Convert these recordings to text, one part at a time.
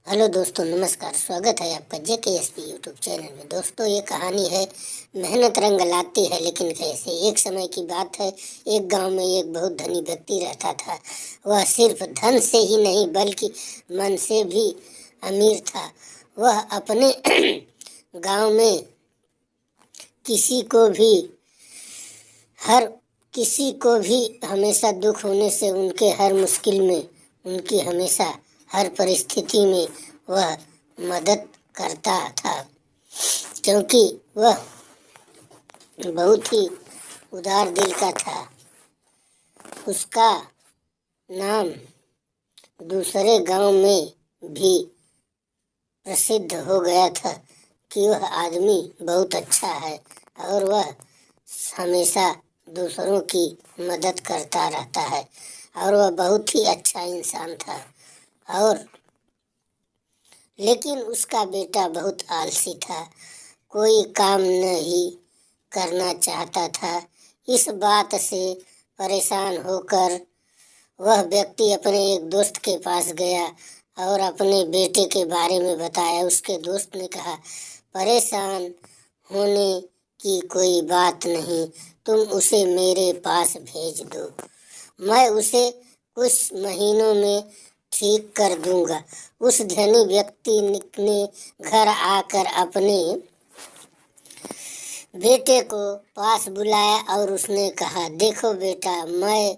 Hello दोस्तों, नमस्कार। स्वागत है आपका JKSP यूट्यूब चैनल में। दोस्तों, ये कहानी है मेहनत रंग लाती है लेकिन कैसे। एक समय की बात है, एक गांव में एक बहुत धनी व्यक्ति रहता था। वह सिर्फ धन से ही नहीं बल्कि मन से भी अमीर था। वह अपने गांव में किसी को भी हर किसी को भी हमेशा दुख होने से उनके हर मुश्किल में, उनकी हमेशा हर परिस्थिति में वह मदद करता था, क्योंकि वह बहुत ही उदार दिल का था। उसका नाम दूसरे गांव में भी प्रसिद्ध हो गया था कि वह आदमी बहुत अच्छा है और वह हमेशा दूसरों की मदद करता रहता है और वह बहुत ही अच्छा इंसान था। और लेकिन उसका बेटा बहुत आलसी था, कोई काम नहीं करना चाहता था। इस बात से परेशान होकर वह व्यक्ति अपने एक दोस्त के पास गया और अपने बेटे के बारे में बताया। उसके दोस्त ने कहा, परेशान होने की कोई बात नहीं, तुम उसे मेरे पास भेज दो, मैं उसे कुछ महीनों में ठीक कर दूंगा। उस धनी व्यक्ति ने घर आकर अपने बेटे को पास बुलाया और उसने कहा, देखो बेटा, मैं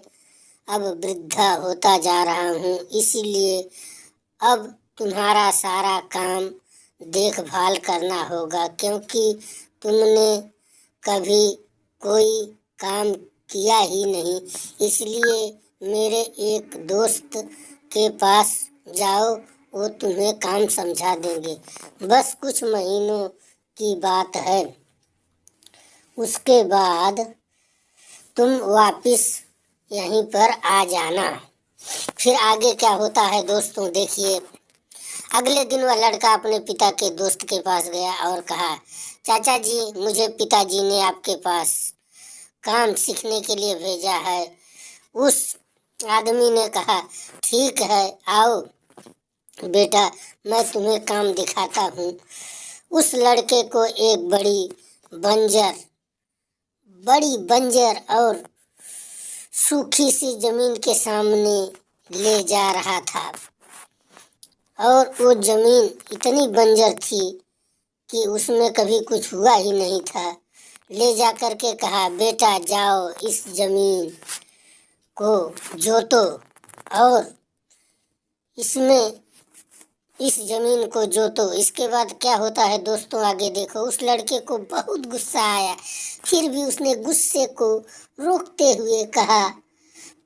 अब वृद्धा होता जा रहा हूँ, इसीलिए अब तुम्हारा सारा काम देखभाल करना होगा, क्योंकि तुमने कभी कोई काम किया ही नहीं। इसलिए मेरे एक दोस्त के पास जाओ, वो तुम्हें काम समझा देंगे। बस कुछ महीनों की बात है, उसके बाद तुम वापिस यहीं पर आ जाना। फिर आगे क्या होता है दोस्तों, देखिए। अगले दिन वह लड़का अपने पिता के दोस्त के पास गया और कहा, चाचा जी, मुझे पिताजी ने आपके पास काम सीखने के लिए भेजा है। उस आदमी ने कहा, ठीक है, आओ बेटा, मैं तुम्हें काम दिखाता हूँ। उस लड़के को एक बड़ी बंजर और सूखी सी जमीन के सामने ले जा रहा था और वो जमीन इतनी बंजर थी कि उसमें कभी कुछ हुआ ही नहीं था। ले जा कर के कहा, बेटा जाओ इस जमीन को जोतो और इसमें इस जमीन को जोतो। इसके बाद क्या होता है दोस्तों, आगे देखो। उस लड़के को बहुत गुस्सा आया, फिर भी उसने गुस्से को रोकते हुए कहा,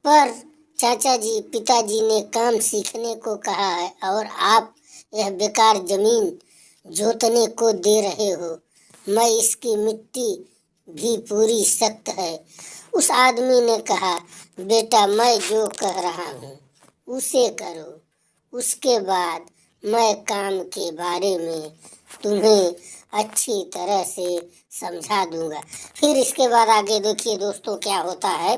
पर चाचा जी, पिताजी ने काम सीखने को कहा है और आप यह बेकार जमीन जोतने को दे रहे हो। मैं इसकी मिट्टी भी पूरी सख्त है। उस आदमी ने कहा, बेटा, मैं जो कह रहा हूँ उसे करो, उसके बाद मैं काम के बारे में तुम्हें अच्छी तरह से समझा दूंगा। फिर इसके बाद आगे देखिए दोस्तों, क्या होता है।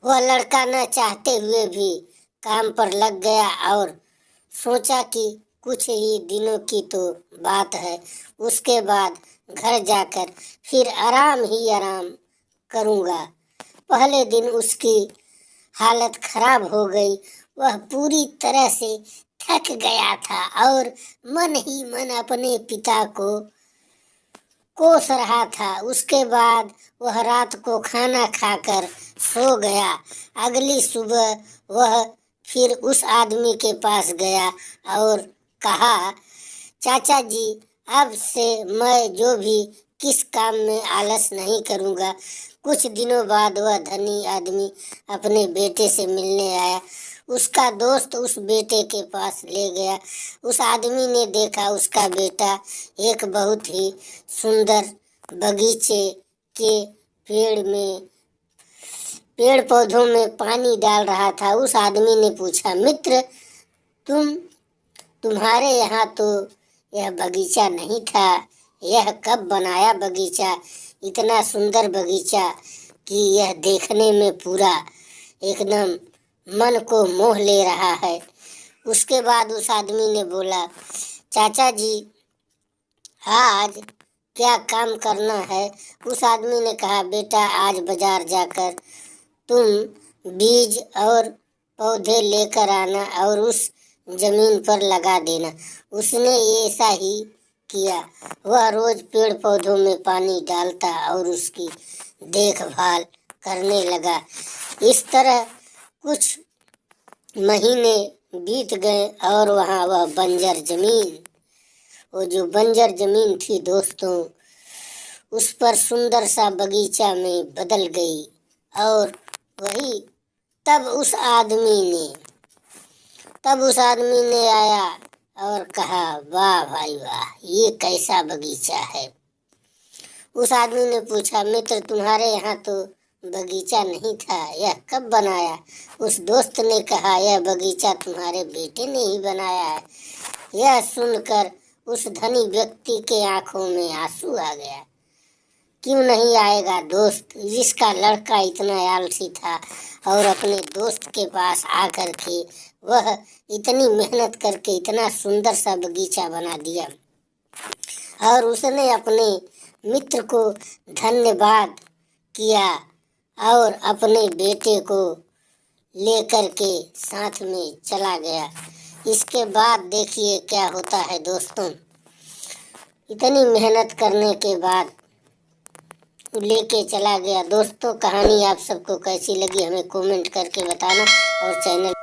वह लड़का न चाहते हुए भी काम पर लग गया और सोचा कि कुछ ही दिनों की तो बात है, उसके बाद घर जाकर फिर आराम ही आराम करूँगा। पहले दिन उसकी हालत खराब हो गई। वह पूरी तरह से थक गया था और मन ही मन अपने पिता को कोस रहा था। उसके बाद वह रात को खाना खाकर सो गया। अगली सुबह वह फिर उस आदमी के पास गया और कहा, चाचा जी, अब से मैं जो भी किस काम में आलस नहीं करूँगा। कुछ दिनों बाद वह धनी आदमी अपने बेटे से मिलने आया। उसका दोस्त उस बेटे के पास ले गया। उस आदमी ने देखा उसका बेटा एक बहुत ही सुंदर बगीचे के पेड़ पौधों में पानी डाल रहा था। उस आदमी ने पूछा, मित्र, तुम्हारे यहाँ तो यह बगीचा नहीं था, यह कब बनाया बगीचा? इतना सुंदर बगीचा कि यह देखने में पूरा एकदम मन को मोह ले रहा है। उसके बाद उस आदमी ने बोला, चाचा जी आज क्या काम करना है? उस आदमी ने कहा, बेटा आज बाजार जाकर तुम बीज और पौधे लेकर आना और उस जमीन पर लगा देना। उसने ऐसा ही किया। वह रोज पेड़ पौधों में पानी डालता और उसकी देखभाल करने लगा। इस तरह कुछ महीने बीत गए और वहाँ वह बंजर जमीन, वो जो बंजर जमीन थी दोस्तों, उस पर सुंदर सा बगीचा में बदल गई। और वही तब उस आदमी ने आया और कहा, वाह भाई वाह, ये कैसा बगीचा है। उस आदमी ने पूछा, मित्र तुम्हारे यहाँ तो बगीचा नहीं था, यह कब बनाया? उस दोस्त ने कहा, यह बगीचा तुम्हारे बेटे ने ही बनाया है। यह सुनकर उस धनी व्यक्ति के आंखों में आंसू आ गया। क्यों नहीं आएगा दोस्त, जिसका लड़का इतना आलसी था और अपने दोस्त के पास आकर के वह इतनी मेहनत करके इतना सुंदर सा बगीचा बना दिया और उसने अपने मित्र को धन्यवाद किया और अपने बेटे को लेकर के साथ में चला गया। इसके बाद देखिए क्या होता है दोस्तों। इतनी मेहनत करने के बाद लेके चला गया। दोस्तों कहानी आप सबको कैसी लगी हमें कमेंट करके बताना और चैनल